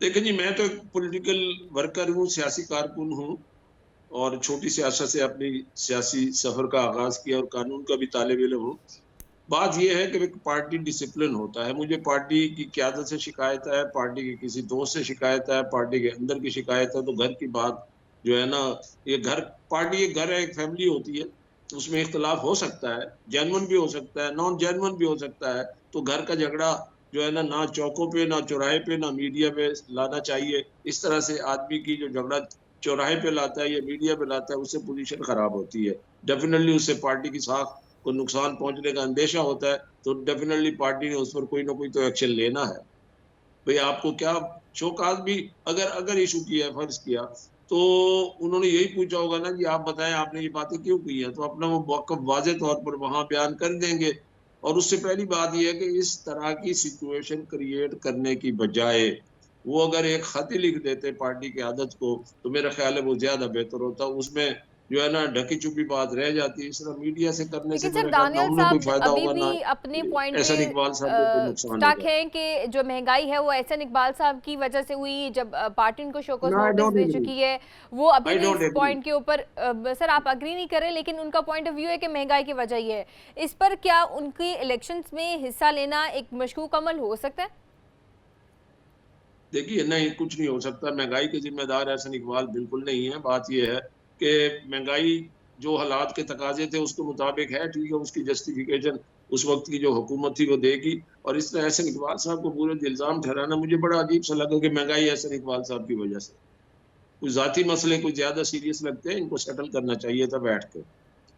دیکھیں جی، میں تو ایک پولیٹیکل ورکر ہوں، سیاسی کارکن ہوں، اور چھوٹی سیاست سے اپنی سیاسی سفر کا آغاز کیا اور قانون کا بھی طالب علم ہوں۔ بات یہ ہے کہ ایک پارٹی ڈسپلن ہوتا ہے، مجھے پارٹی کی قیادت سے شکایت ہے، پارٹی کے کسی دوست سے شکایت ہے، پارٹی کے اندر کی شکایت ہے، تو گھر کی بات جو ہے نا، یہ پارٹی ایک گھر ہے، ایک فیملی ہوتی ہے، اس میں اختلاف ہو سکتا ہے، جینون بھی ہو سکتا ہے، نان جینون بھی ہو سکتا ہے، تو گھر کا جھگڑا جو ہے نا، نہ چوکوں پہ، نہ چوراہے پہ، نہ میڈیا پہ لانا چاہیے۔ اس طرح سے آدمی کی جو جھگڑا چوراہے پہ لاتا ہے یا میڈیا پہ لاتا ہے، اس سے پوزیشن خراب ہوتی ہے، ڈیفینیٹلی اس سے پارٹی کی ساکھ کو نقصان پہنچنے کا اندیشہ ہوتا ہے، تو ڈیفینیٹلی پارٹی نے اس پر کوئی نہ کوئی تو ایکشن لینا ہے۔ بھئی آپ کو کیا شوکاز بھی اگر ایشو کیا ہے، فرض کیا، تو انہوں نے یہی پوچھا ہوگا نا کہ آپ بتائیں آپ نے یہ باتیں کیوں کی ہیں، تو اپنا وہ موقف واضح طور پر وہاں بیان کر دیں گے۔ اور اس سے پہلی بات یہ ہے کہ اس طرح کی سچویشن کریٹ کرنے کی بجائے وہ اگر ایک خط ہی لکھ دیتے پارٹی کی عادت کو، تو میرا خیال ہے وہ زیادہ بہتر ہوتا۔ اس میں جو ہے نا ڈھکی چھپی بات رہ جاتی ہے، اس طرح میڈیا سے کرنے سے لیکن سر میرے خیال نہ دانیال انہیں کوئی صاحب فائدہ ابھی ہوگا، نہ بھی اپنے پوائنٹ پہ احسن اقبال صاحب کو کوئی نقصان سٹاک ہوگا۔ ہیں کہ جو مہنگائی ہے وہ احسن اقبال صاحب کی وجہ سے ہوئی، جب پارٹی ان کو show cause No, I notice don't دے agree. چکی ہے، وہ ابھی I بھی don't اس agree. پوائنٹ کے اوپر سر آپ اگری نہیں کریں، لیکن ان کا پوائنٹ آف ویو ہے کہ مہنگائی کی وجہ یہ ہے۔ اس پر کیا ان کی الیکشنز میں حصہ لینا ایک مشکوک عمل ہو سکتا ہے؟ دیکھیے نہیں، کچھ نہیں ہو سکتا، مہنگائی کے ذمہ دار احسن اقبال بالکل نہیں ہے۔ بات یہ ہے کہ مہنگائی جو حالات کے تقاضے تھے اس کے مطابق ہے، ٹھیک ہے، اس کی جسٹیفیکیشن اس وقت کی جو حکومت تھی وہ دے گی، اور اس طرح احسن اقبال صاحب کو پورے الزام ٹھہرانا مجھے بڑا عجیب سا لگا کہ مہنگائی احسن اقبال صاحب کی وجہ سے۔ کوئی ذاتی مسئلے کوئی زیادہ سیریس لگتے ہیں، ان کو سیٹل کرنا چاہیے تھا بیٹھ کے۔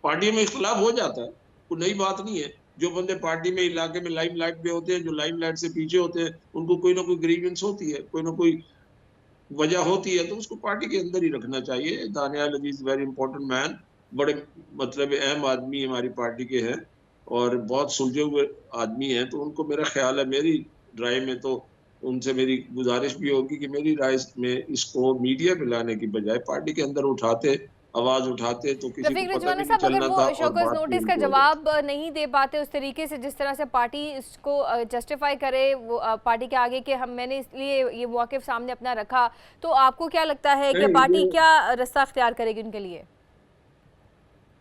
پارٹی میں اختلاف ہو جاتا ہے، کوئی نئی بات نہیں ہے۔ جو بندے پارٹی میں علاقے میں لائم لائٹ پہ ہوتے ہیں، جو لائم لائٹ سے پیچھے ہوتے ہیں، ان کو کوئی نہ کوئی گریونس ہوتی ہے، کوئی نہ کوئی وجہ ہوتی ہے، تو اس کو پارٹی کے اندر ہی رکھنا چاہیے۔ دانیال عزیز ویری امپورٹنٹ مین، بڑے مطلب اہم آدمی ہماری پارٹی کے ہیں اور بہت سلجھے ہوئے آدمی ہیں، تو ان کو میرا خیال ہے، میری رائے میں تو ان سے میری گزارش بھی ہوگی کہ میری رائے میں اس کو میڈیا پہ لانے کی بجائے پارٹی کے اندر اٹھاتے، آواز اٹھاتے، تو کسی کو رفیق پتہ رجوانہ بھی نہیں صاحب، اگر چلنا وہ تھا اور شوکوز بات بھی نوٹس ان کا کی ہو جاتی۔ جواب نہیں دے پاتے اس طریقے سے جس طرح سے پارٹی اس کو جسٹیفائی کرے، وہ پارٹی کے آگے کہ میں نے اس لیے یہ موقف سامنے اپنا رکھا، تو آپ کو کیا لگتا ہے کہ نہیں، پارٹی یہ کیا رستہ اختیار کرے گی ان کے لیے؟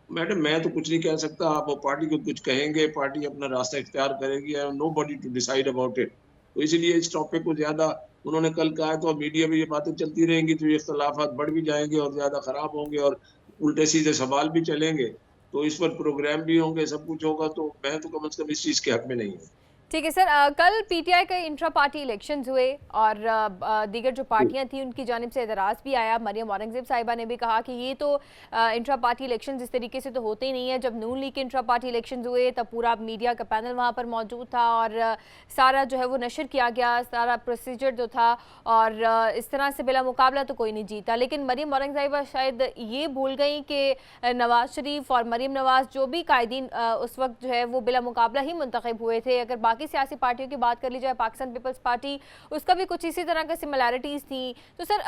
میڈم میں تو کچھ نہیں کہہ سکتا، آپ وہ پارٹی کو کچھ کہیں گے، پارٹی اپنا راستہ اختیار کرے گی، nobody to decide about it. تو اسی لیے اس ٹاپک کو زیادہ انہوں نے کل کہا ہے، تو میڈیا میں یہ باتیں چلتی رہیں گی تو یہ اختلافات بڑھ بھی جائیں گے اور زیادہ خراب ہوں گے اور الٹے سیدھے سوال بھی چلیں گے، تو اس پر پروگرام بھی ہوں گے، سب کچھ ہوگا، تو میں تو کم از کم اس چیز کے حق میں نہیں ہوں۔ ٹھیک ہے سر، کل پی ٹی آئی کا انٹرا پارٹی الیکشنز ہوئے اور دیگر جو پارٹیاں تھیں ان کی جانب سے اعتراض بھی آیا۔ مریم اورنگزیب صاحبہ نے بھی کہا کہ یہ تو انٹرا پارٹی الیکشنز اس طریقے سے تو ہوتے ہی نہیں ہیں۔ جب نون لیگ کے انٹرا پارٹی الیکشنز ہوئے تب پورا میڈیا کا پینل وہاں پر موجود تھا اور سارا جو ہے وہ نشر کیا گیا، سارا پروسیجر جو تھا، اور اس طرح سے بلا مقابلہ تو کوئی نہیں جیتا۔ لیکن مریم اورنگزیب صاحبہ شاید یہ بھول گئیں کہ نواز شریف اور مریم نواز جو بھی قائدین اس وقت جو ہے وہ بلا مقابلہ ہی منتخب ہوئے تھے۔ اگر باقی سیاسی پارٹیوں کی بات کر لی جائے، پاکستان پیپلز پارٹی، اس کا بھی کچھ اسی طرح کا سملیرٹیز تھیں، تو سر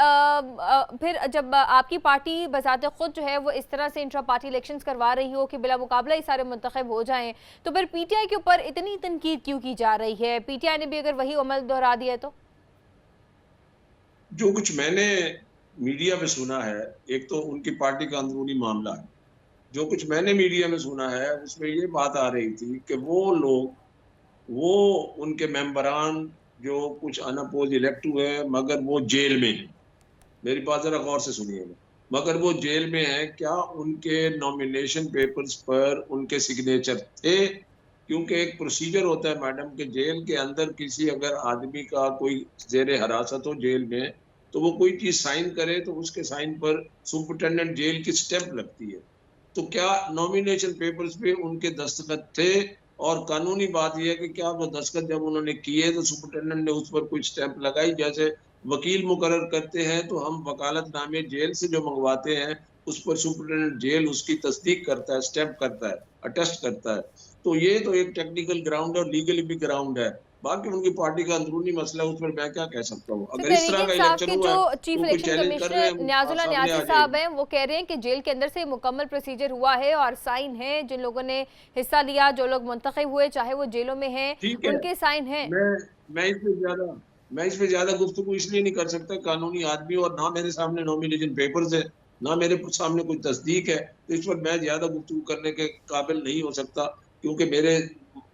پھر جب آپ کی پارٹی بذات خود جو ہے وہ اس طرح سے انٹرا پارٹی الیکشنز کروا رہی ہو کہ بلا مقابلہ ہی سارے منتخب ہو جائیں، تو پھر پی ٹی آئی کے اوپر اتنی تنقید کیوں کی جا رہی ہے؟ پی ٹی آئی نے بھی اگر وہی عمل دہرا دیا ہے تو جو کچھ میں نے میڈیا میں سنا ہے، ایک تو ان کی پارٹی کا اندرونی معاملہ ہے، جو کچھ میں نے میڈیا میں سنا ہے اس میں یہ بات آ رہی تھی کہ وہ ان کے ممبران جو کچھ انپوز الیکٹ ہوئے ہیں مگر وہ جیل میں ہیں۔ میری بات ذرا غور سے سنیے گا، مگر وہ جیل میں ہیں، کیا ان کے نامینیشن پیپرز پر ان کے سگنیچر تھے؟ کیونکہ ایک پروسیجر ہوتا ہے میڈم کہ جیل کے اندر کسی اگر آدمی کا کوئی زیر حراست ہو جیل میں، تو وہ کوئی چیز سائن کرے تو اس کے سائن پر سپرنٹینڈنٹ جیل کی سٹیمپ لگتی ہے۔ تو کیا نامینیشن پیپرز پہ ان کے دستخط تھے؟ اور قانونی بات یہ ہے کہ کیا وہ دستخط جب انہوں نے کیے تو سپرنٹینڈنٹ نے اس پر کوئی سٹیمپ لگائی؟ جیسے وکیل مقرر کرتے ہیں تو ہم وکالت نامے جیل سے جو منگواتے ہیں اس پر سپرنٹینڈنٹ جیل اس کی تصدیق کرتا ہے، سٹیمپ کرتا ہے، اٹیسٹ کرتا ہے۔ تو یہ تو ایک ٹیکنیکل گراؤنڈ اور لیگلی بھی گراؤنڈ ہے، باقی ان کی پارٹی کا اندرونی مسئلہ ہے، اس پر میں کیا کہہ سکتا ہوں۔ سر اگر اس تحریک طرح کا انصاف الیکشن کے ہوا جو ہے چیف تو کوئی الیکشن چیلنج کر رہے کمشنر ہیں، نیاز وہ اللہ سامنے نیازی آ جائے صاحب گی۔ ہیں، وہ کہہ رہے ہیں کہ جیل کے اندر سے مکمل پروسیجر ہوا ہے اور سائن ہیں، جن لوگوں نے حصہ لیا، جو لوگ منتخب ہوئے چاہے وہ جیلوں میں ہیں، ٹھیک ہے، ان کے سائن ہیں۔ میں اس سے زیادہ میں اس پہ زیادہ گفتگو اس لیے نہیں کر سکتا، قانونی آدمی اور نہ میرے سامنے نامینیشن پیپرز ہے، نہ میرے سامنے کوئی تصدیق ہے، تو اس پر میں زیادہ گفتگو کرنے کے قابل نہیں ہو سکتا، کیونکہ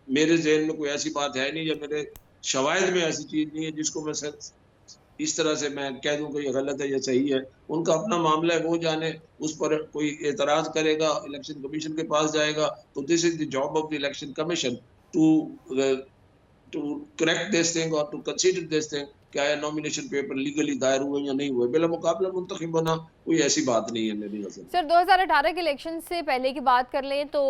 میرے ذہن میں کوئی ایسی بات ہے نہیں یا میرے شواہد میں ایسی چیز نہیں ہے جس کو میں اس طرح سے میں کہہ دوں کہ یہ غلط ہے یا صحیح ہے. ان کا اپنا معاملہ ہے، وہ جانے. اس پر کوئی اعتراض کرے گا الیکشن کمیشن کے پاس جائے گا، تو this is the job of the election commission to correct this thing اور ٹو کنسیڈر دس تھنگ. کیا ہے نامینیشن پیپر لیگلی دائر ہوئے یا نہیں ہوئے، بلا مقابلہ منتخب ہونا کوئی ایسی بات نہیں ہے میری نظر میں. سر 2018 کے الیکشن سے پہلے کی بات کر لیں تو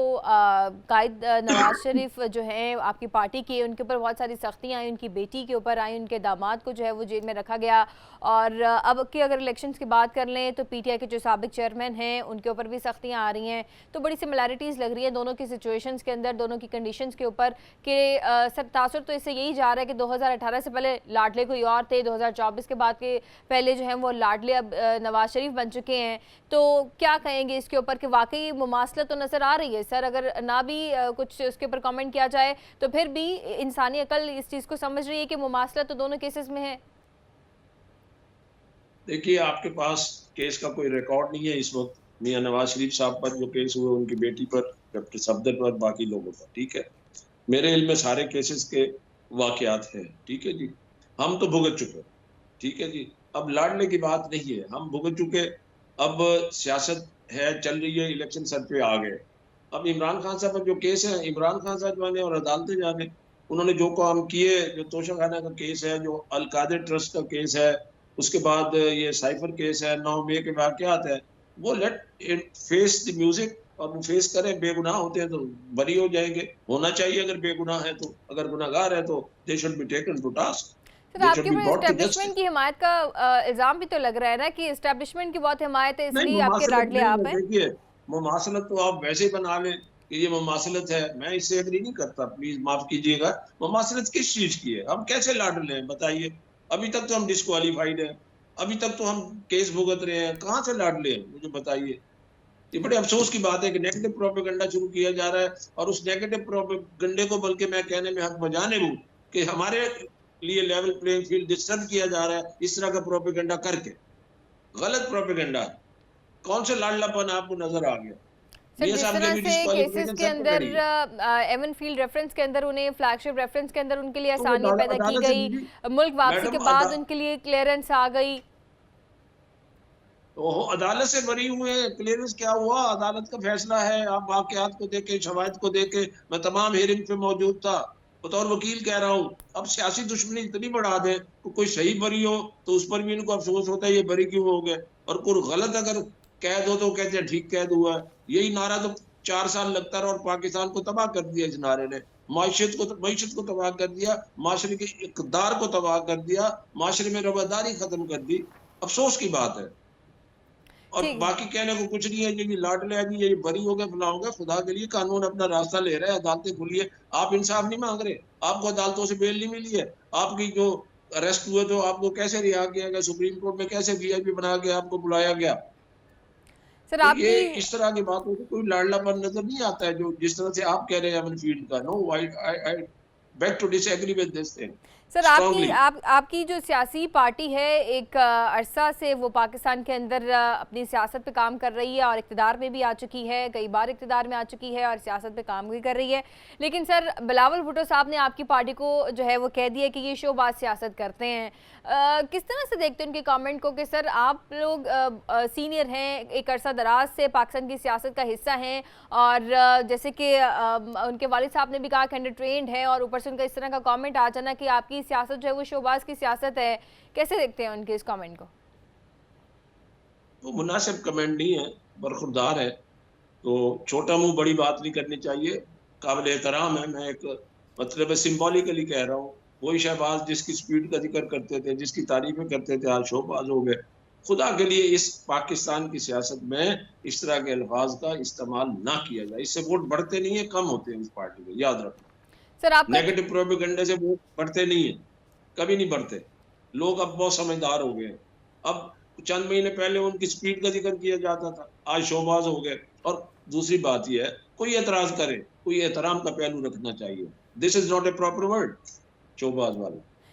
قائد نواز شریف جو ہیں آپ کی پارٹی کے، ان کے اوپر بہت ساری سختیاں آئیں، ان کی بیٹی کے اوپر آئیں، ان کے داماد کو جو ہے وہ جیل میں رکھا گیا. اور اب کی اگر الیکشنز کی بات کر لیں تو پی ٹی آئی کے جو سابق چیئرمین ہیں ان کے اوپر بھی سختیاں آ رہی ہیں. تو بڑی سملیرٹیز لگ رہی ہیں دونوں کی سچویشنز کے اندر، دونوں کی کنڈیشنز کے اوپر، کہ سر تاثر تو اس سے یہی جا رہا ہے کہ 2018 سے پہلے لاڈلے کوئی اور تھے، 2024 کے بعد کے پہلے جو ہیں وہ لاڈلے اب نواز شریف بن چکے ہیں. تو کیا کہیں گے اس کے اوپر کہ واقعی مماثلت تو نظر آ رہی ہے سر؟ اگر نہ بھی کچھ اس کے اوپر کامنٹ کیا جائے تو پھر بھی انسانی عقل اس چیز کو سمجھ رہی ہے کہ مماثلت تو دونوں کیسز میں ہے. دیکھیے آپ کے پاس کیس کا کوئی ریکارڈ نہیں ہے اس وقت، میاں نواز شریف صاحب پر جو کیس ہوئے، ان کی بیٹی پر، ڈاکٹر صفدر پر، باقی لوگوں پر. ٹھیک ہے، میرے علم میں سارے کیسز کے واقعات ہیں. ٹھیک ہے جی، ہم تو بھگت چکے. ٹھیک ہے جی، اب لاڈلے کی بات نہیں ہے، ہم بھگت چکے. اب سیاست ہے، چل رہی ہے، الیکشن سر پہ آ گئے. اب عمران خان صاحب پر جو کیس ہے، عمران خان صاحب جانے اور عدالتیں جانے. انہوں نے جو کام کیے، جو توشہ خانہ کا کیس ہے، جو القادر ٹرسٹ کا کیس ہے، اس کے بعد یہ سائفر کیس ہے، 9 مئی کے واقعات ہیں، وہ لیٹ فیس دی میوزک، اور وہ فیس کریں. بے گناہ ہوتے ہیں تو بری ہو جائیں گے، ہونا چاہیے. اگر بے گناہ ہے تو، اگر گناہ گار ہے تو they should be taken to task. سر آپ کے اوپر اسٹیبلشمنٹ کی حمایت کا الزام بھی تو لگ رہا ہے نا کہ اسٹیبلشمنٹ کی بہت حمایت ہے، اس لیے آپ کے لاڈلے آپ ہیں. دیکھیے مماثلت تو آپ ویسے ہی بنا لیں کہ یہ مماثلت ہے، میں اس سے ایگری نہیں کرتا، پلیز معاف کیجیے گا. مماثلت کس چیز کی ہے؟ ہم کیسے لاڈلے ہیں بتائیے؟ ابھی تک تو ہم ڈسکوالیفائڈ ہیں، ابھی تک تو ہم کیس بھگت رہے ہیں، کہاں سے لاڈلے ہیں مجھے بتائیے. یہ بڑے افسوس کی بات ہے کہ نیگیٹو پروپیگنڈا شروع کیا جا رہا ہے، اور اس نیگیٹو پروپیگنڈے کو بلکہ میں کہنے میں حق بجانے ہوں کہ ہمارے لیے لیول پلینگ فیلڈ ڈسٹرب کیا جا رہا ہے اس طرح کا پروپیگنڈا کر کے. غلط پروپیگنڈا. کون سے لاڈلا پن آپ کو نظر آ گیا؟ سر جس طرح سے کیسز کے اندر ایون فیلڈ ریفرنس کے اندر انہیں فلیگ شپ ریفرنس کے اندر ان کے لیے آسانیاں پیدا کی گئی، ملک واپسی کے بعد ان کے لیے کلیئرنس آ گئی. عدالت سے بری ہوئے ہیں، کلیئرنس کیا ہوا؟ عدالت کا فیصلہ ہے. آپ واقعات کو دیکھیں، شواہد کو دیکھیں. میں تمام ہیئرنگ پہ موجود تھا، بطور وکیل کہہ رہا ہوں. اب سیاسی دشمنی اتنی بڑھا دیں کہ کوئی صحیح بری ہو تو اس پر بھی ان کو افسوس ہوتا ہے یہ بری کیوں ہو گئے، اور کوئی غلط اگر قید ہو تو کہتے ہیں ٹھیک قید ہوا ہے. یہی نعرہ تو 4 سال لگتا رہا اور پاکستان کو تباہ کر دیا اس نعرے نے. معیشت کو تباہ کر دیا، معاشرے کے اقتدار کو تباہ کر دیا، معاشرے میں رواداری ختم کر دی. افسوس کی بات ہے. اور باقی کہنے کو کچھ نہیں ہے. یہ لاڈلے ہے جی، یہ بری ہو گئے، فلاں ہو گئے. خدا کے لیے قانون اپنا راستہ لے رہا ہے، عدالتیں کھلی ہے. آپ انصاف نہیں مانگ رہے، آپ کو عدالتوں سے بیل نہیں ملی ہے. آپ کی جو اریسٹ ہوئے تو آپ کو کیسے رہا کیا گیا؟ سپریم کورٹ میں کیسے وی آئی پی بنا کے آپ کو بلایا گیا؟ سر تو آپ کی یہ اس طرح کی باتوں کو کوئی لاڈلا پن نظر نہیں آتا ہے جو جس طرح سے آپ کہہ رہے ہیں امن فیلڈ کا. نو، I beg to disagree with this thing. سر آپ کی جو سیاسی پارٹی ہے ایک عرصہ سے وہ پاکستان کے اندر اپنی سیاست پہ کام کر رہی ہے اور اقتدار میں بھی آ چکی ہے، کئی بار اقتدار میں آ چکی ہے اور سیاست پہ کام بھی کر رہی ہے. لیکن سر بلاول بھٹو صاحب نے آپ کی پارٹی کو جو ہے وہ کہہ دیا کہ یہ شو باز سیاست کرتے ہیں. کس طرح سے دیکھتے ہیں ان کے کامنٹ کو کہ سر آپ لوگ سینئر ہیں، ایک عرصہ دراز سے پاکستان کی سیاست کا حصہ ہیں، اور جیسے کہ ان کے والد صاحب نے بھی کہا کہ انڈر ٹرینڈ ہے، اور اوپر سے ان کا اس طرح کا کامنٹ آ جانا کہ آپ کی سیاست جو ہے وہ شوباز کی سیاست ہے. کیسے دیکھتے ہیں ان کے اس کامنٹ کو؟ وہ مناسب کمنٹ نہیں ہے، برخوردار ہے. تو چھوٹا منہ بڑی بات نہیں کرنی چاہیے. قابل احترام ہے. میں ایک مطلب سمبولیکلی کہہ رہا ہوں. وہی شہباز جس کی سپیڈ کا ذکر کرتے تھے، جس کی تعریفیں کرتے تھے، آج شوباز ہو گئے. خدا کے لیے اس پاکستان کی سیاست میں اس طرح کے الفاظ کا استعمال نہ کیا جائے. اس سے ووٹ بڑھتے نہیں ہیں، کم ہوتے ہیں اس پارٹی میں، یاد رکھنا. نیگیٹو پروپیگنڈے سے ووٹ بڑھتے نہیں ہیں، کبھی نہیں بڑھتے. لوگ اب بہت سمجھدار ہو گئے ہیں. اب چند مہینے پہلے ان کی سپیڈ کا ذکر کیا جاتا تھا، آج شوباز ہو گئے. اور دوسری بات یہ ہے، کوئی اعتراض کرے، کوئی احترام کا پہلو رکھنا چاہیے. This is not a proper word, شوباز والا.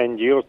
NGO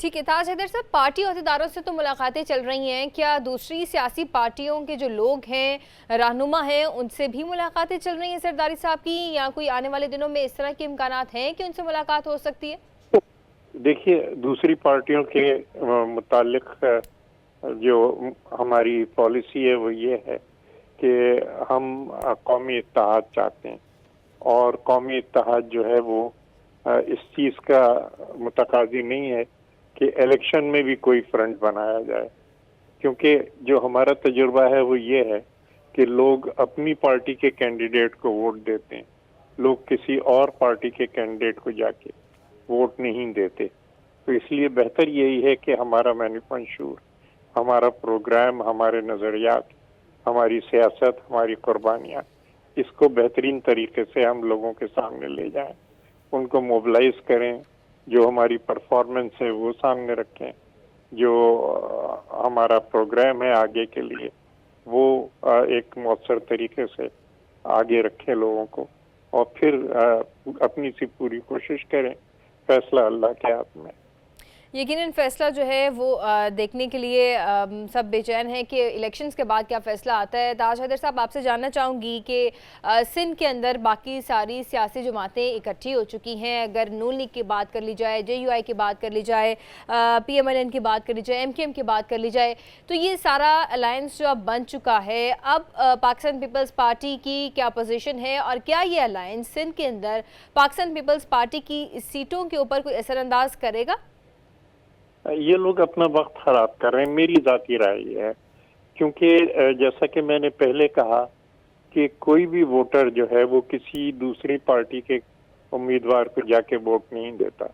ٹھیک ہے تاج حیدر صاحب، پارٹی عہدیداروں سے تو ملاقاتیں چل رہی ہیں، کیا دوسری سیاسی پارٹیوں کے جو لوگ ہیں، رہنما ہیں، ان سے بھی ملاقاتیں چل رہی ہیں زرداری صاحب کی، یا کوئی آنے والے دنوں میں اس طرح کے امکانات ہیں کہ ان سے ملاقات ہو سکتی ہے؟ دیکھیے، دوسری پارٹیوں کے متعلق جو ہماری پالیسی ہے وہ یہ ہے کہ ہم قومی اتحاد چاہتے ہیں، اور قومی اتحاد جو ہے وہ اس چیز کا متقاضی نہیں ہے کہ الیکشن میں بھی کوئی فرنٹ بنایا جائے، کیونکہ جو ہمارا تجربہ ہے وہ یہ ہے کہ لوگ اپنی پارٹی کے کینڈیڈیٹ کو ووٹ دیتے ہیں، لوگ کسی اور پارٹی کے کینڈیڈیٹ کو جا کے ووٹ نہیں دیتے۔ تو اس لیے بہتر یہی ہے کہ ہمارا منشور، ہمارا پروگرام، ہمارے نظریات، ہماری سیاست، ہماری قربانیاں، اس کو بہترین طریقے سے ہم لوگوں کے سامنے لے جائیں، ان کو موبلائز کریں، جو ہماری پرفارمنس ہے وہ سامنے رکھیں، جو ہمارا پروگرام ہے آگے کے لیے وہ ایک مؤثر طریقے سے آگے رکھیں لوگوں کو، اور پھر اپنی سی پوری کوشش کریں، فیصلہ اللہ کے ہاتھ میں۔ یقیناً فیصلہ جو ہے وہ دیکھنے کے لیے سب بے چین ہیں کہ الیکشنز کے بعد کیا فیصلہ آتا ہے۔ تاج حیدر صاحب، آپ سے جاننا چاہوں گی کہ سندھ کے اندر باقی ساری سیاسی جماعتیں اکٹھی ہو چکی ہیں، اگر نون لیگ کی بات کر لی جائے، جے یو آئی کی بات کر لی جائے، پی ایم ایل این کی بات کر لی جائے، ایم کیو ایم کی بات کر لی جائے، تو یہ سارا الائنس جو اب بن چکا ہے، اب پاکستان پیپلز پارٹی کی کیا پوزیشن ہے، اور کیا یہ الائنس سندھ کے اندر پاکستان پیپلز پارٹی کی سیٹوں کے اوپر کوئی اثر انداز کرے گا؟ یہ لوگ اپنا وقت خراب کر رہے ہیں، میری ذاتی رائے یہ ہے، کیونکہ جیسا کہ میں نے پہلے کہا کہ کوئی بھی ووٹر جو ہے وہ کسی دوسری پارٹی کے امیدوار کو جا کے ووٹ نہیں دیتا،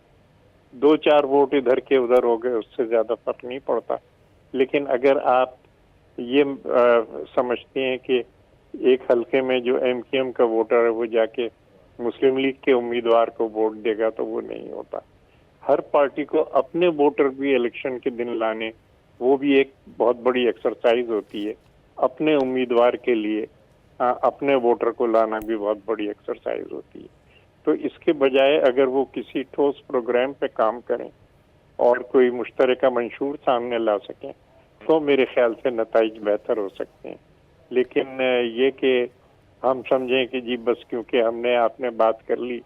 2-4 ووٹ ادھر کے ادھر ہو گئے، اس سے زیادہ فرق نہیں پڑتا۔ لیکن اگر آپ یہ سمجھتے ہیں کہ ایک حلقے میں جو ایم کیو ایم کا ووٹر ہے وہ جا کے مسلم لیگ کے امیدوار کو ووٹ دے گا، تو وہ نہیں ہوتا۔ ہر پارٹی کو اپنے ووٹر بھی الیکشن کے دن لانے، وہ بھی ایک بہت بڑی ایکسرسائز ہوتی ہے، اپنے امیدوار کے لیے اپنے ووٹر کو لانا بھی بہت بڑی ایکسرسائز ہوتی ہے۔ تو اس کے بجائے اگر وہ کسی ٹھوس پروگرام پہ کام کریں اور کوئی مشترکہ منشور سامنے لا سکیں تو میرے خیال سے نتائج بہتر ہو سکتے ہیں۔ لیکن یہ کہ ہم سمجھیں کہ جی بس کیونکہ ہم نے آپ نے بات کر لی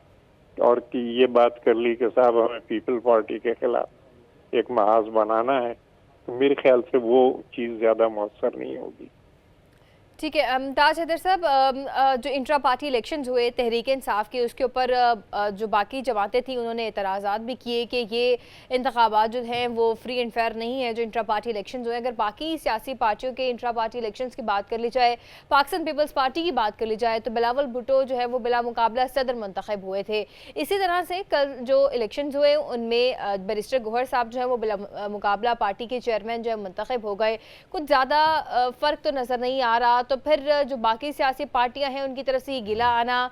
اور کہ یہ بات کر لی کہ صاحب ہمیں پیپل پارٹی کے خلاف ایک محاذ بنانا ہے، تو میرے خیال سے وہ چیز زیادہ مؤثر نہیں ہوگی۔ ٹھیک ہے تاج حیدر صاحب، جو انٹرا پارٹی الیکشنز ہوئے تحریک انصاف کے، اس کے اوپر جو باقی جماعتیں تھیں انہوں نے اعتراضات بھی کیے کہ یہ انتخابات جو ہیں وہ فری اینڈ فیئر نہیں ہے جو انٹرا پارٹی الیکشنز ہوئے۔ اگر باقی سیاسی پارٹیوں کے انٹرا پارٹی الیکشنز کی بات کر لی جائے، پاکستان پیپلز پارٹی کی بات کر لی جائے، تو بلاول بھٹو جو ہے وہ بلا مقابلہ صدر منتخب ہوئے تھے۔ اسی طرح سے کل جو الیکشنز ہوئے ان میں بیرسٹر گوہر صاحب جو ہے وہ بلا مقابلہ پارٹی کے چیئرمین جو ہے منتخب ہو گئے۔ کچھ زیادہ فرق تو نظر نہیں آ رہا، تو پھر جو باقی سیاسی پارٹیاں ہیں ان کی طرف سے یہ گلہ آنا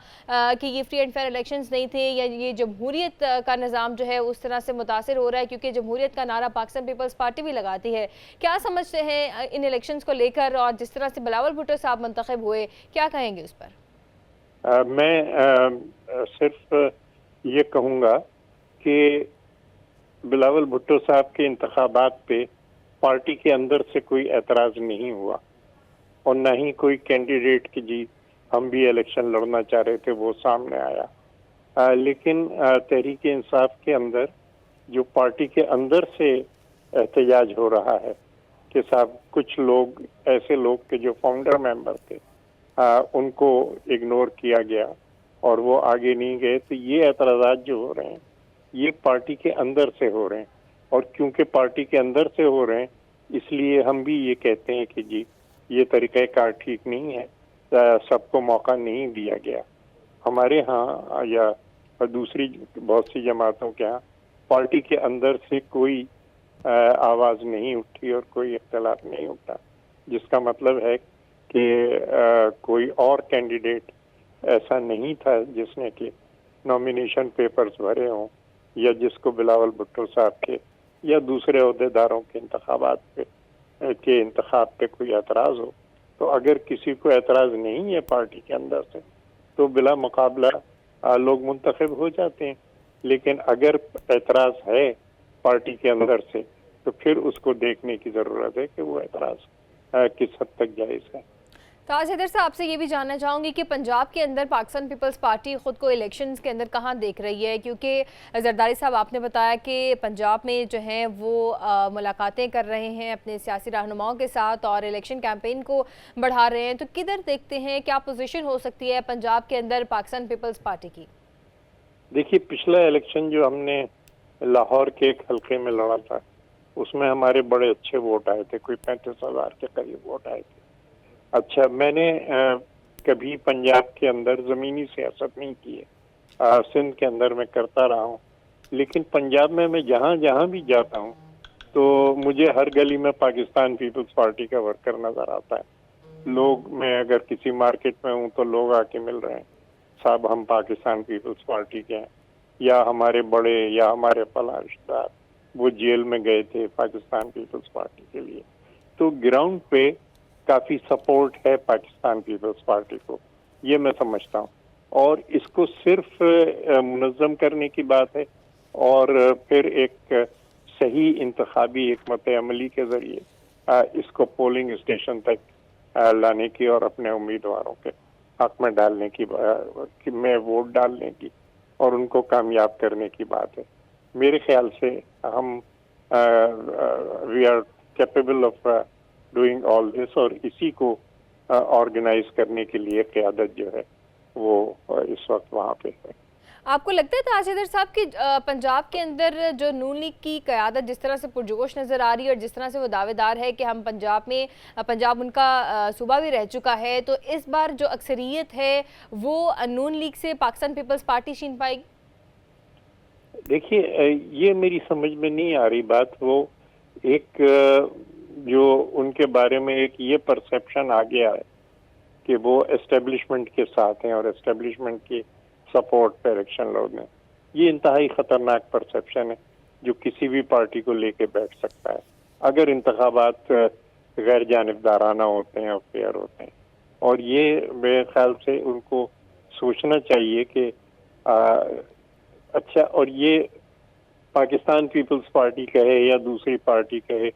کہ یہ فری اینڈ فیئر الیکشنز نہیں تھے، یا یہ جمہوریت کا نظام جو ہے اس طرح سے متاثر ہو رہا ہے، کیونکہ جمہوریت کا نعرہ پاکستان پیپلز پارٹی بھی لگاتی ہے۔ کیا سمجھتے ہیں ان الیکشنز کو لے کر، اور جس طرح سے بلاول بھٹو صاحب منتخب ہوئے، کیا کہیں گے اس پر؟ میں صرف یہ کہوں گا کہ بلاول بھٹو صاحب کے انتخابات پہ پارٹی کے اندر سے کوئی اعتراض نہیں ہوا، اور نہ ہی کوئی کینڈیڈیٹ کی جی ہم بھی الیکشن لڑنا چاہ رہے تھے وہ سامنے آیا۔ لیکن تحریک انصاف کے اندر جو پارٹی کے اندر سے احتجاج ہو رہا ہے کہ صاحب کچھ لوگ ایسے لوگ کے جو فاؤنڈر ممبر تھے ان کو اگنور کیا گیا اور وہ آگے نہیں گئے، تو یہ اعتراضات جو ہو رہے ہیں یہ پارٹی کے اندر سے ہو رہے ہیں، اور کیونکہ پارٹی کے اندر سے ہو رہے ہیں اس لیے ہم بھی یہ کہتے ہیں کہ جی یہ طریقہ کار ٹھیک نہیں ہے، سب کو موقع نہیں دیا گیا۔ ہمارے ہاں یا دوسری بہت سی جماعتوں کے ہاں پارٹی کے اندر سے کوئی آواز نہیں اٹھی اور کوئی اختلاف نہیں اٹھا، جس کا مطلب ہے کہ کوئی اور کینڈیڈیٹ ایسا نہیں تھا جس نے کہ نامینیشن پیپرز بھرے ہوں، یا جس کو بلاول بھٹو صاحب کے یا دوسرے عہدیداروں کے انتخاب پہ کوئی اعتراض ہو۔ تو اگر کسی کو اعتراض نہیں ہے پارٹی کے اندر سے تو بلا مقابلہ لوگ منتخب ہو جاتے ہیں، لیکن اگر اعتراض ہے پارٹی کے اندر سے، تو پھر اس کو دیکھنے کی ضرورت ہے کہ وہ اعتراض کس حد تک جائز ہے۔ تاج حیدر صاحب سے یہ بھی جاننا چاہوں گی کہ پنجاب کے اندر پاکستان پیپلز پارٹی خود کو الیکشنز کے اندر کہاں دیکھ رہی ہے، کیونکہ زرداری صاحب آپ نے بتایا کہ پنجاب میں جو ہیں وہ ملاقاتیں کر رہے ہیں اپنے سیاسی رہنماؤں کے ساتھ اور الیکشن کیمپین کو بڑھا رہے ہیں، تو کدھر دیکھتے ہیں کیا پوزیشن ہو سکتی ہے پنجاب کے اندر پاکستان پیپلز پارٹی کی؟ دیکھیے پچھلا الیکشن جو ہم نے لاہور کے ایک حلقے میں لڑا تھا، اس میں ہمارے بڑے اچھے ووٹ آئے تھے، کوئی 35,000 کے قریب ووٹ آئے تھے۔ اچھا، میں نے کبھی پنجاب کے اندر زمینی سیاست نہیں کی ہے، سندھ کے اندر میں کرتا رہا ہوں، لیکن پنجاب میں جہاں جہاں بھی جاتا ہوں تو مجھے ہر گلی میں پاکستان پیپلز پارٹی کا ورکر نظر آتا ہے۔ لوگ، میں اگر کسی مارکیٹ میں ہوں تو لوگ آ کے مل رہے ہیں، صاحب ہم پاکستان پیپلز پارٹی کے ہیں، یا ہمارے بڑے یا ہمارے فلاں رشتہ دار وہ جیل میں گئے تھے پاکستان پیپلز پارٹی کے لیے۔ تو گراؤنڈ پہ کافی سپورٹ ہے پاکستان پیپلز پارٹی کو، یہ میں سمجھتا ہوں، اور اس کو صرف منظم کرنے کی بات ہے اور پھر ایک صحیح انتخابی حکمت عملی کے ذریعے اس کو پولنگ اسٹیشن تک لانے کی اور اپنے امیدواروں کے حق میں ڈالنے کی، میں ووٹ ڈالنے کی اور ان کو کامیاب کرنے کی بات ہے۔ میرے خیال سے ہم we are capable of doing all this, اور اسی کو آرگنائز کرنے کے لیے قیادت جو ہے وہ اس وقت وہاں پہ ہے۔ آپ کو لگتا ہے تاج حیدر صاحب کہ پنجاب کے اندر جو نون لیگ کی قیادت جس طرح سے پرجوش نظر آ رہی ہے اور جس طرح سے وہ دعوے دار ہے کہ ہم پنجاب ان کا صوبہ بھی رہ چکا ہے، تو اس بار جو اکثریت ہے وہ نون لیگ سے پاکستان پیپلز پارٹی چھین پائے گی؟ دیکھیے یہ میری سمجھ میں نہیں آ رہی بات، وہ ایک جو ان کے بارے میں ایک یہ پرسیپشن آ گیا ہے کہ وہ اسٹیبلشمنٹ کے ساتھ ہیں اور اسٹیبلشمنٹ کی سپورٹ پہ الیکشن لڑنے، یہ انتہائی خطرناک پرسیپشن ہے جو کسی بھی پارٹی کو لے کے بیٹھ سکتا ہے اگر انتخابات غیر جانبدارانہ ہوتے ہیں اور فیئر ہوتے ہیں۔ اور یہ میرے خیال سے ان کو سوچنا چاہیے کہ اچھا، اور یہ پاکستان پیپلز پارٹی کہے یا دوسری پارٹی کہے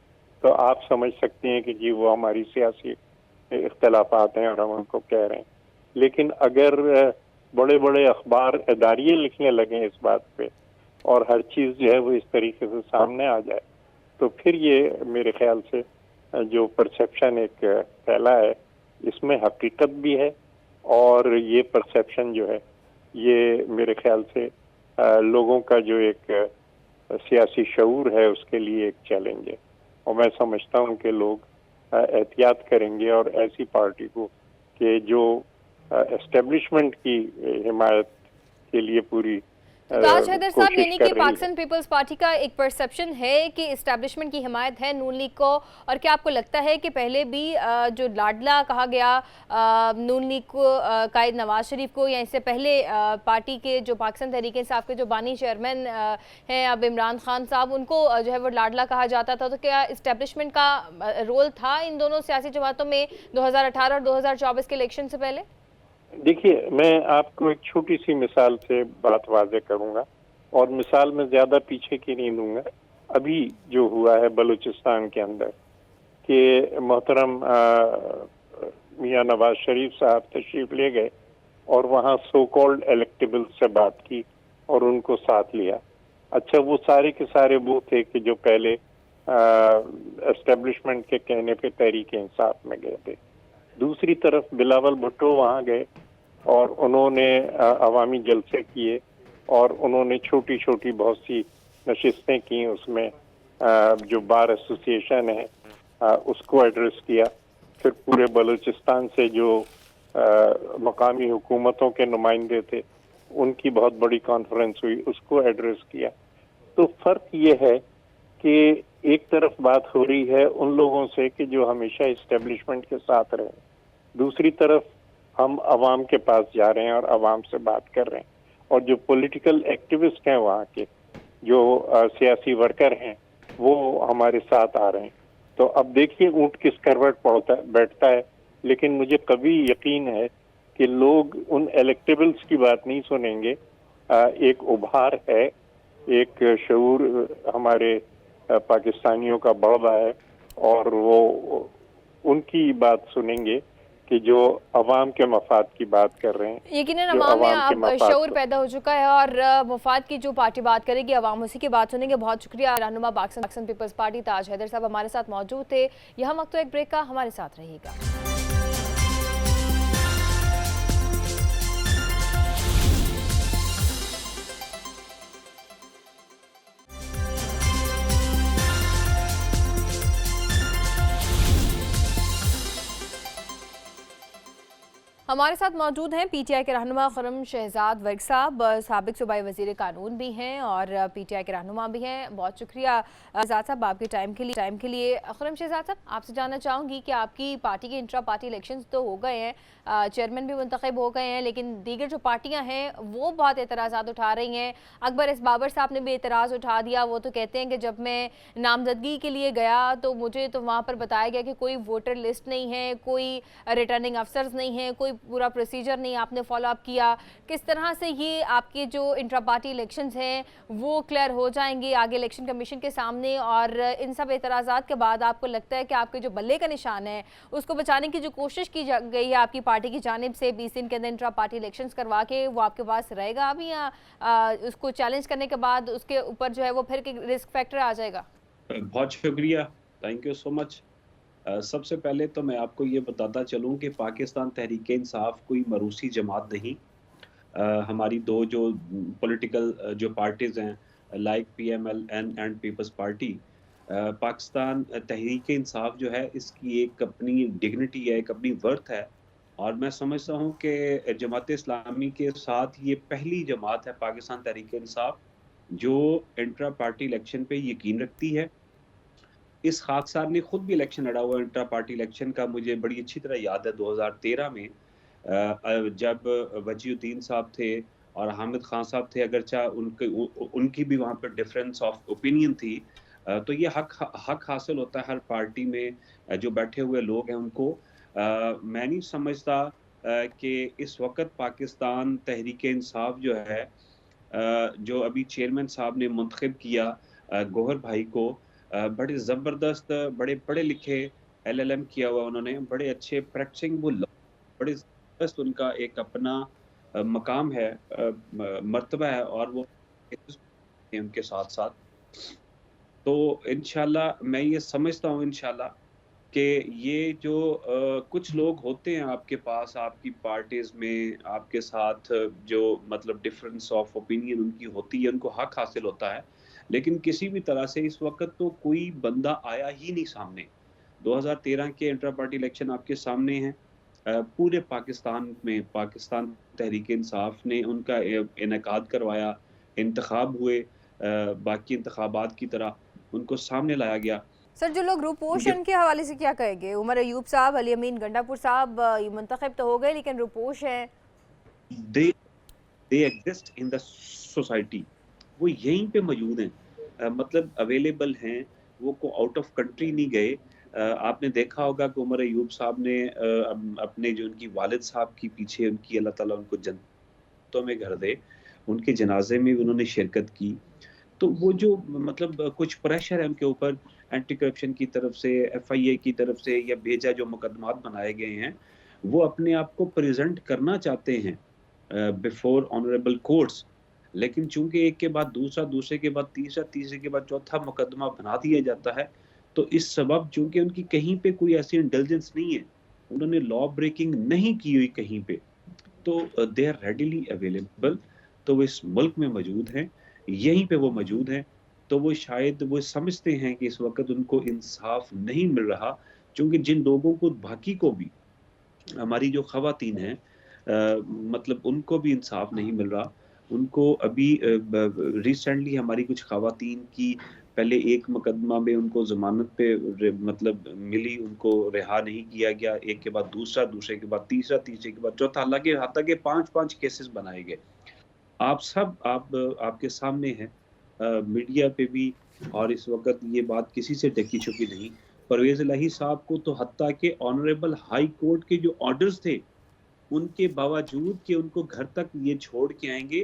تو آپ سمجھ سکتے ہیں کہ جی وہ ہماری سیاسی اختلافات ہیں اور ہم ان کو کہہ رہے ہیں، لیکن اگر بڑے بڑے اخبار اداریے لکھنے لگیں اس بات پہ اور ہر چیز جو ہے وہ اس طریقے سے سامنے آ جائے تو پھر یہ میرے خیال سے جو پرسیپشن ایک پھیلا ہے اس میں حقیقت بھی ہے، اور یہ پرسیپشن جو ہے یہ میرے خیال سے لوگوں کا جو ایک سیاسی شعور ہے اس کے لیے ایک چیلنج ہے، اور میں سمجھتا ہوں کہ لوگ احتیاط کریں گے اور ایسی پارٹی کو کہ جو اسٹیبلشمنٹ کی حمایت کے لیے پوری تاج حیدر صاحب، یعنی کہ کوشش پاکستان پیپلز پارٹی کا ایک پرسیپشن ہے کہ اسٹیبلشمنٹ کی حمایت ہے نون لیگ کو، اور کیا آپ کو لگتا ہے کہ پہلے بھی جو لاڈلا کہا گیا نون لیگ کو قائد نواز شریف کو، یا اس سے پہلے پارٹی کے جو پاکستان تحریک انصاف کے جو بانی چیئرمین ہیں اب عمران خان صاحب، ان کو جو ہے وہ لاڈلا کہا جاتا تھا، تو کیا اسٹیبلشمنٹ کا رول تھا ان دونوں سیاسی جماعتوں میں 2018 اور 2024 کے الیکشن سے پہلے؟ دیکھیے میں آپ کو ایک چھوٹی سی مثال سے بات واضح کروں گا، اور مثال میں زیادہ پیچھے کی نہیں دوں گا۔ ابھی جو ہوا ہے بلوچستان کے اندر کہ محترم میاں نواز شریف صاحب تشریف لے گئے اور وہاں سو کالڈ الیکٹیبل سے بات کی اور ان کو ساتھ لیا۔ اچھا، وہ سارے کے سارے وہ تھے کہ جو پہلے اسٹیبلشمنٹ کے کہنے پہ تحریک انصاف میں گئے تھے۔ دوسری طرف بلاول بھٹو وہاں گئے اور انہوں نے عوامی جلسے کیے اور انہوں نے چھوٹی چھوٹی بہت سی نشستیں کی، اس میں جو بار ایسوسی ایشن ہے اس کو ایڈریس کیا، پھر پورے بلوچستان سے جو مقامی حکومتوں کے نمائندے تھے ان کی بہت بڑی کانفرنس ہوئی، اس کو ایڈریس کیا۔ تو فرق یہ ہے کہ ایک طرف بات ہو رہی ہے ان لوگوں سے کہ جو ہمیشہ اسٹیبلشمنٹ کے ساتھ رہے، دوسری طرف ہم عوام کے پاس جا رہے ہیں اور عوام سے بات کر رہے ہیں، اور جو پولیٹیکل ایکٹیوسٹ ہیں وہاں کے، جو سیاسی ورکر ہیں، وہ ہمارے ساتھ آ رہے ہیں۔ تو اب دیکھیے اونٹ کس کروٹ بیٹھتا ہے، لیکن مجھے کبھی یقین ہے کہ لوگ ان الیکٹیبلز کی بات نہیں سنیں گے۔ ایک ابھار ہے ایک شعور ہمارے پاکستانیوں کا بڑھ رہا ہے اور وہ ان کی بات سنیں گے کہ جو عوام کے مفاد کی بات کر رہے ہیں. یقیناً جو عوام میں عوام کے اب مفاد شعور پیدا ہو چکا ہے اور مفاد کی جو پارٹی بات کرے گی عوام اسی کی بات سنیں گے. بہت شکریہ رہنما پاکستان پیپلز پارٹی تاج حیدر صاحب ہمارے ساتھ موجود تھے. یہاں وقت تو ایک بریک کا، ہمارے ساتھ رہیے گا. ہمارے ساتھ موجود ہیں پی ٹی آئی کے رہنما خرم شہزاد ورک صاحب، سابق صوبائی وزیر قانون بھی ہیں اور پی ٹی آئی کے رہنما بھی ہیں. بہت شکریہ شہزاد صاحب آپ کے ٹائم کے لیے. خرم شہزاد صاحب آپ سے جاننا چاہوں گی کہ آپ کی پارٹی کے انٹرا پارٹی الیکشنز تو ہو گئے ہیں، چیئرمین بھی منتخب ہو گئے ہیں، لیکن دیگر جو پارٹیاں ہیں وہ بہت اعتراضات اٹھا رہی ہیں. اکبر ایس بابر صاحب نے بھی اعتراض اٹھا دیا. وہ تو کہتے ہیں کہ جب میں نامزدگی کے لیے گیا تو مجھے تو وہاں پر بتایا گیا کہ کوئی ووٹر لسٹ نہیں ہے، کوئی ریٹرننگ افسرز نہیں ہیں، کوئی پورا پروسیجر نہیں آپ نے فالو اپ کیا. کس طرح سے یہ آپ کے جو انٹرا پارٹی الیکشنز ہیں وہ کلیئر ہو جائیں گے آگے الیکشن کمیشن کے سامنے؟ اور ان سب اعتراضات کے بعد آپ کو لگتا ہے کہ آپ کے جو بلے کا نشان ہے اس کو بچانے کی جو کوشش کی گئی ہے آپ کی پارٹی کی جانب سے 20 دن کے اندر انٹرا پارٹی الیکشنز کروا کے، وہ آپ کے پاس رہے گا ابھی یا اس کو چیلنج کرنے کے بعد اس کے اوپر جو ہے وہ پھر رسک فیکٹر آ جائے گا؟ بہت شکریہ، تھینک یو سو مچ. سب سے پہلے تو میں آپ کو یہ بتاتا چلوں کہ پاکستان تحریک انصاف کوئی مروسی جماعت نہیں. ہماری دو جو پولیٹیکل جو پارٹیز ہیں like P M L and Peoples Party, Pakistan Tehreek Insaf جو ہے اس کی ایک اپنی ڈگنیٹی ہے، ایک اپنی ورتھ ہے. اور میں سمجھتا ہوں کہ جماعت اسلامی کے ساتھ یہ پہلی جماعت ہے پاکستان تحریک انصاف جو انٹرا پارٹی الیکشن پہ یقین رکھتی ہے. اس خاکسار نے خود بھی الیکشن لڑا ہوا انٹرا پارٹی الیکشن کا. مجھے بڑی اچھی طرح یاد ہے 2013 میں جب وجی الدین صاحب تھے اور حامد خان صاحب تھے، اگرچہ ان کی بھی وہاں پہ ڈفرینس آف اوپینین تھی. تو یہ حق حاصل ہوتا ہے ہر پارٹی میں جو بیٹھے ہوئے لوگ ہیں ان کو. میں نہیں سمجھتا کہ اس وقت پاکستان تحریک انصاف جو ہے جو ابھی چیئرمین صاحب نے منتخب کیا گوہر بھائی کو، بڑے زبردست، بڑے پڑھے لکھے ایل ایل ایم کیا ہوا انہوں نے، بڑے اچھے پریکٹسنگ، وہ بڑے زبردست ان کا ایک اپنا مقام ہے، مرتبہ ہے، اور وہ ان کے ساتھ ساتھ. تو انشاءاللہ میں یہ سمجھتا ہوں انشاءاللہ کہ یہ جو کچھ لوگ ہوتے ہیں آپ کے پاس، آپ کی پارٹیز میں آپ کے ساتھ جو مطلب ڈفرنس آف اوپینین ان کی ہوتی ہے، ان کو حق حاصل ہوتا ہے. لیکن کسی بھی طرح سے اس وقت تو کوئی بندہ آیا ہی نہیں سامنے. 2013 کے انٹرا پارٹی الیکشن آپ کے سامنے ہیں. پورے پاکستان میں پاکستان تحریک انصاف نے ان کا انعقاد کروایا، انتخاب ہوئے باقی انتخابات کی طرح، ان کو سامنے لایا گیا. سر جو لوگ روپوشن کے حوالے سے کیا کہیں گے؟ عمر ایوب صاحب، علی امین گنڈا پور صاحب یہ منتخب تو ہو گئے لیکن روپوش ہیں. they exist in the society. وہ یہیں پہ موجود ہیں، مطلب اویلیبل ہیں، وہ کو آؤٹ آف کنٹری نہیں گئے. آپ نے دیکھا ہوگا کہ عمر ایوب صاحب نے اپنے جو ان کی والد صاحب کی پیچھے ان کی اللہ تعالیٰ ان کو جنتوں میں گھر دے، ان کے جنازے میں انہوں نے شرکت کی. تو وہ جو مطلب کچھ پریشر ہے ان کے اوپر اینٹی کرپشن کی طرف سے، ایف آئی اے کی طرف سے، یا بھیجا جو مقدمات بنائے گئے ہیں، وہ اپنے آپ کو پریزنٹ کرنا چاہتے ہیں بیفور آنریبل کورٹس. لیکن چونکہ ایک کے بعد دوسرا، دوسرے کے بعد تیسرا، تیسرے کے بعد چوتھا مقدمہ بنا دیا جاتا ہے، تو اس سبب چونکہ ان کی کہیں پہ کوئی ایسی انڈلجنس نہیں ہے، انہوں نے لا بریکنگ نہیں کی ہوئی کہیں پہ، تو دے آر ریڈیلی اویلیبل. تو وہ اس ملک میں موجود ہیں، یہیں پہ وہ موجود ہیں. تو وہ شاید وہ سمجھتے ہیں کہ اس وقت ان کو انصاف نہیں مل رہا، چونکہ جن لوگوں کو باقی کو بھی، ہماری جو خواتین ہیں مطلب ان کو بھی انصاف نہیں مل رہا. ان کو ابھی ریسنٹلی ہماری کچھ خواتین کی پہلے ایک مقدمہ میں ان کو ضمانت پہ مطلب ملی، ان کو رہا نہیں کیا گیا، ایک کے بعد دوسرا، دوسرے کے بعد تیسرا، تیسرے کے بعد چوتھا، حتیٰ کہ 5 کیسز بنائے گئے. آپ سب آپ کے سامنے ہیں میڈیا پہ بھی، اور اس وقت یہ بات کسی سے ڈکی چھپی نہیں. پرویز الہی صاحب کو تو حتیٰ کہ آنریبل ہائی کورٹ کے جو آرڈرز تھے ان کے باوجود کہ ان کو گھر تک یہ چھوڑ کے آئیں گے،